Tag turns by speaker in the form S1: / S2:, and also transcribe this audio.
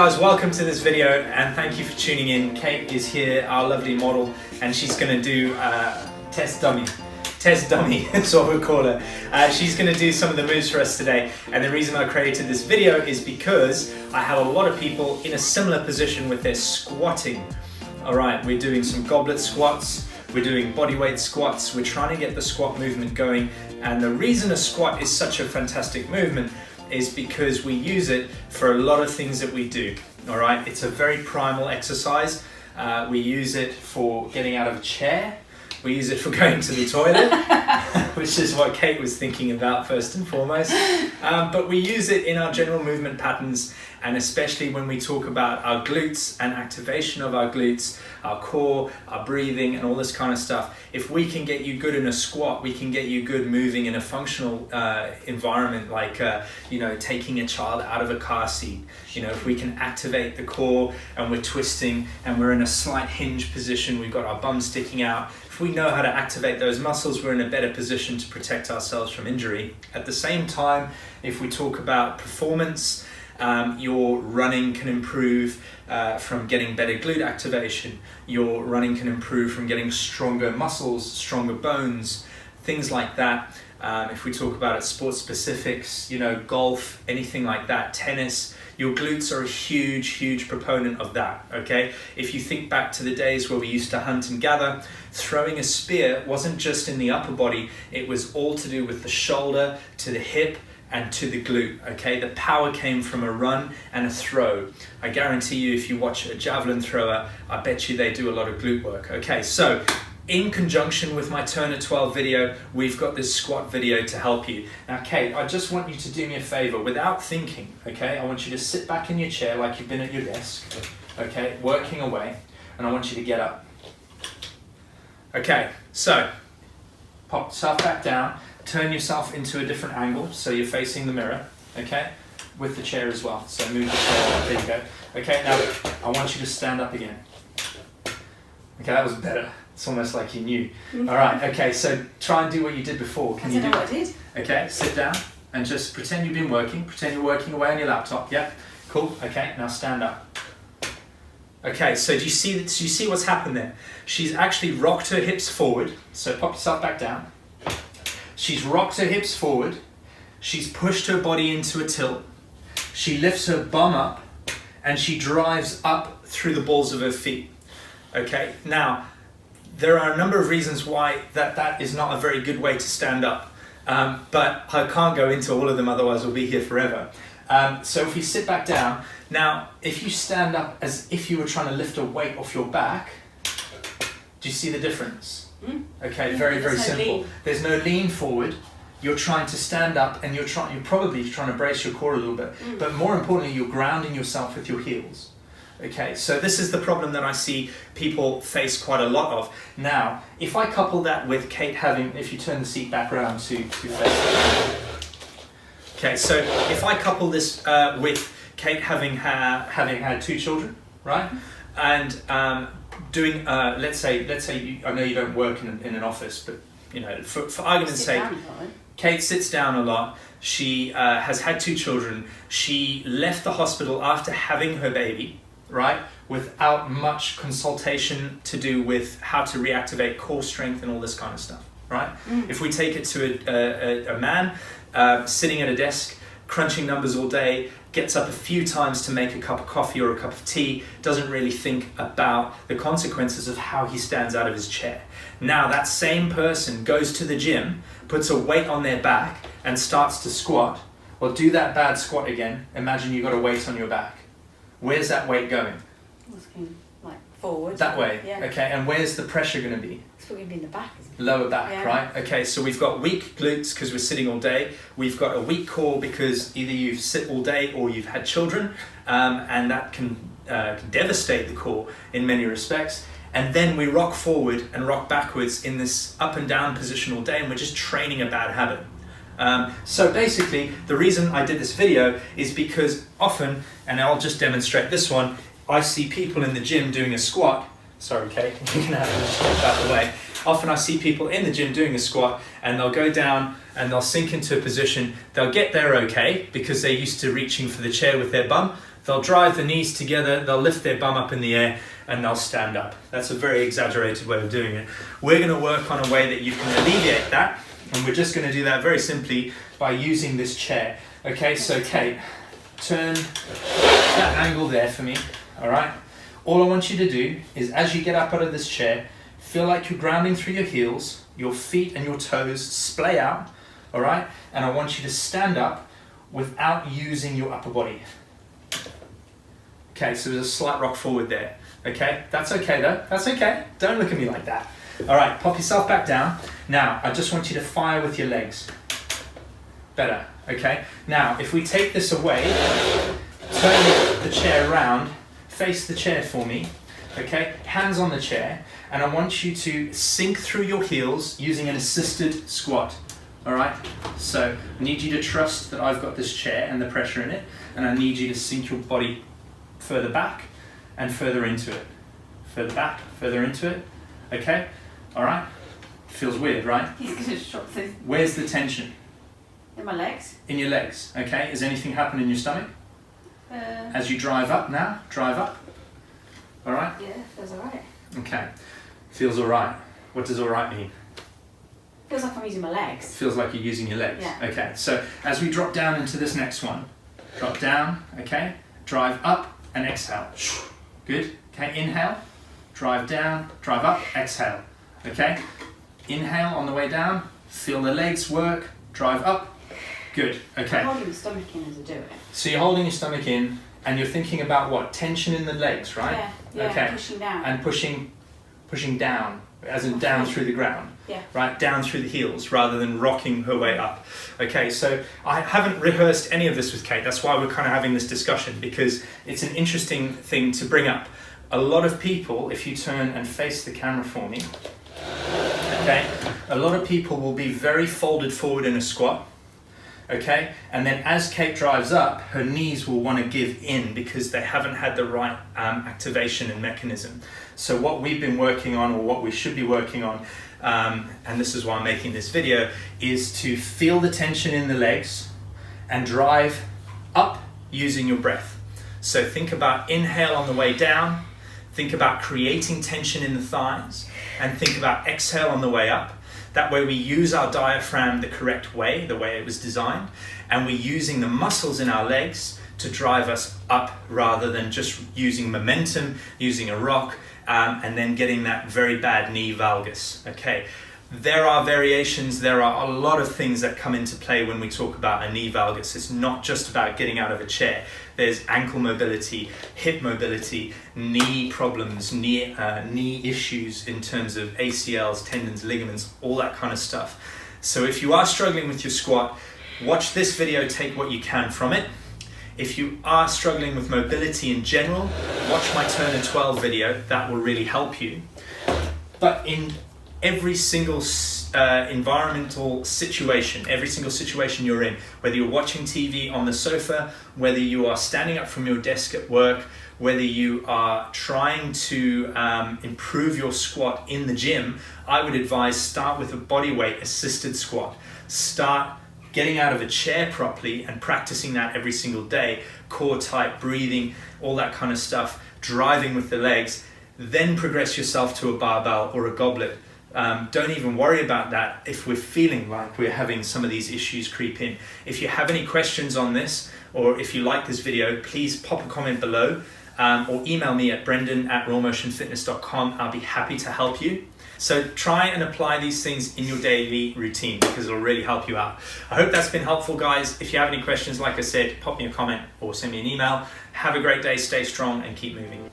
S1: guys, welcome to this video and thank you for tuning in. Kate is here, our lovely model, and she's going to do test dummy, that's what we'll call her. She's going to do some of the moves for us today, and the reason I created this video is because I have a lot of people in a similar position with their squatting. Alright, we're doing some goblet squats, we're doing bodyweight squats, we're trying to get the squat movement going, and the reason a squat is such a fantastic movement is because we use it for a lot of things that we do. All right, it's a very primal exercise. We use it for getting out of a chair. We use it for going to the toilet, which is what Kate was thinking about first and foremost. But we use it in our general movement patterns, and especially when we talk about our glutes and activation of our glutes, our core, our breathing, and all this kind of stuff. If we can get you good in a squat, we can get you good moving in a functional environment, like taking a child out of a car seat. If we can activate the core and we're twisting and we're in a slight hinge position, we've got our bum sticking out. If we know how to activate those muscles, we're in a better position to protect ourselves from injury. At the same time, if we talk about performance, your running can improve from getting better glute activation. Your running can improve from getting stronger muscles, stronger bones, things like that. If we talk about it, sports specifics, golf, anything like that, tennis, your glutes are a huge proponent of that, okay? If you think back to the days where we used to hunt and gather, throwing a spear wasn't just in the upper body, it was all to do with the shoulder, to the hip, and to the glute, okay? The power came from a run and a throw. I guarantee you, if you watch a javelin thrower, I bet you they do a lot of glute work, okay? So, in conjunction with my Turner 12 video, we've got this squat video to help you. Now, Kate, I just want you to do me a favor without thinking, okay? I want you to sit back in your chair like you've been at your desk, okay? Working away, and I want you to get up. Okay, so, pop yourself back down, turn yourself into a different angle, so you're facing the mirror, okay? With the chair as well, so move the chair up, there you go. Okay, now, I want you to stand up again. Okay, that was better. It's almost like you knew. All right, okay, so try and do what you did before. Can you do
S2: I don't know what I did.
S1: Okay, sit down and just pretend you've been working. Pretend you're working away on your laptop. Yeah, cool. Okay, now stand up. Okay, so do you see what's happened there? She's actually rocked her hips forward. So pop yourself back down. She's rocked her hips forward. She's pushed her body into a tilt. She lifts her bum up and she drives up through the balls of her feet. Okay, now, there are a number of reasons why that is not a very good way to stand up, but I can't go into all of them, otherwise we'll be here forever. So if we sit back down, now if you stand up as if you were trying to lift a weight off your back, do you see the difference? Okay, very simple. There's no lean forward. You're trying to stand up and you're probably trying to brace your core a little bit, but more importantly, you're grounding yourself with your heels. Okay, so this is the problem that I see people face quite a lot of. Now, if I couple that with Kate having, if you turn the seat back around to face. Okay, so if I couple this with Kate having had 2 children, right? And doing, let's say I know you don't work in an office, but for argument's sake, Kate sits down a lot. She has had 2 children. She left the hospital after having her baby, right, without much consultation to do with how to reactivate core strength and all this kind of stuff, right? If we take it to a man sitting at a desk, crunching numbers all day, gets up a few times to make a cup of coffee or a cup of tea, doesn't really think about the consequences of how he stands out of his chair. Now that same person goes to the gym, puts a weight on their back and starts to squat. Well, do that bad squat again. Imagine you've got a weight on your back. Where's that weight going?
S2: It's going like forward.
S1: That way,
S2: yeah.
S1: Okay, and where's the pressure going to be?
S2: It's probably in the back, isn't it?
S1: Lower back,
S2: yeah.
S1: Right? Okay, so we've got weak glutes because we're sitting all day. We've got a weak core because either you've sit all day or you've had children, and that can devastate the core in many respects. And then we rock forward and rock backwards in this up and down position all day, and we're just training a bad habit. So basically, the reason I did this video is because often, and I'll just demonstrate this one, I see people in the gym doing a squat. Sorry, Kate, you're gonna have to just get out of the way. Often I see people in the gym doing a squat and they'll go down and they'll sink into a position. They'll get there okay because they're used to reaching for the chair with their bum, they'll drive the knees together, they'll lift their bum up in the air, and they'll stand up. That's a very exaggerated way of doing it. We're going to work on a way that you can alleviate that, and we're just going to do that very simply by using this chair. Okay, so Kate, turn that angle there for me, all right? All I want you to do is, as you get up out of this chair, feel like you're grounding through your heels, your feet and your toes splay out, all right? And I want you to stand up without using your upper body. Okay, so there's a slight rock forward there. Okay, that's okay though, that's okay. Don't look at me like that. All right, pop yourself back down. Now, I just want you to fire with your legs. Better, okay? Now, if we take this away, turn the chair around, face the chair for me, okay? Hands on the chair, and I want you to sink through your heels using an assisted squat. All right, so I need you to trust that I've got this chair and the pressure in it, and I need you to sink your body further back and further into it. Further back, further into it, okay? All right, feels weird, right?
S2: He's gonna shot through.
S1: Where's the tension?
S2: In my legs.
S1: In your legs, okay? Is anything happening in your stomach? As you drive up now, drive up. All right?
S2: Yeah, feels alright.
S1: Okay, feels all right. What does all right mean?
S2: Feels like I'm using my legs.
S1: Feels like you're using your legs.
S2: Yeah.
S1: Okay, so as we drop down into this next one, drop down, okay? Drive up and exhale. Good, okay, inhale, drive down, drive up, exhale, okay? Inhale on the way down, feel the legs work, drive up, good, okay.
S2: I'm holding the stomach in as I do it.
S1: So you're holding your stomach in and you're thinking about what? Tension in the legs, right?
S2: Yeah,
S1: okay.
S2: pushing down.
S1: And pushing down, as in down through the ground.
S2: Yeah.
S1: Right, down through the heels rather than rocking her way up. Okay, so I haven't rehearsed any of this with Kate. That's why we're kind of having this discussion, because it's an interesting thing to bring up. A lot of people, if you turn and face the camera for me, okay, a lot of people will be very folded forward in a squat. Okay, and then as Kate drives up, her knees will want to give in because they haven't had the right activation and mechanism. So what we've been working on, or what we should be working on, and this is why I'm making this video, is to feel the tension in the legs and drive up using your breath. So think about inhale on the way down, think about creating tension in the thighs, and think about exhale on the way up. That way we use our diaphragm the correct way, the way it was designed, and we're using the muscles in our legs to drive us up rather than just using momentum, using a rock, and then getting that very bad knee valgus, okay? There are variations, there are a lot of things that come into play when we talk about a knee valgus. It's not just about getting out of a chair. There's ankle mobility, hip mobility, knee problems, knee issues in terms of ACLs, tendons, ligaments, all that kind of stuff. So if you are struggling with your squat, watch this video, take what you can from it. If you are struggling with mobility in general, watch my Turn and 12 video, that will really help you. But in every single environmental situation, every single situation you're in, whether you're watching TV on the sofa, whether you are standing up from your desk at work, whether you are trying to improve your squat in the gym, I would advise start with a body weight assisted squat. Start getting out of a chair properly and practicing that every single day, core tight breathing, all that kind of stuff, driving with the legs, then progress yourself to a barbell or a goblet. Don't even worry about that if we're feeling like we're having some of these issues creep in. If you have any questions on this, or if you like this video, please pop a comment below, or email me at brendan@rawmotionfitness.com. I'll be happy to help you. So try and apply these things in your daily routine because it'll really help you out. I hope that's been helpful, guys. If you have any questions, like I said, pop me a comment or send me an email. Have a great day, stay strong and keep moving.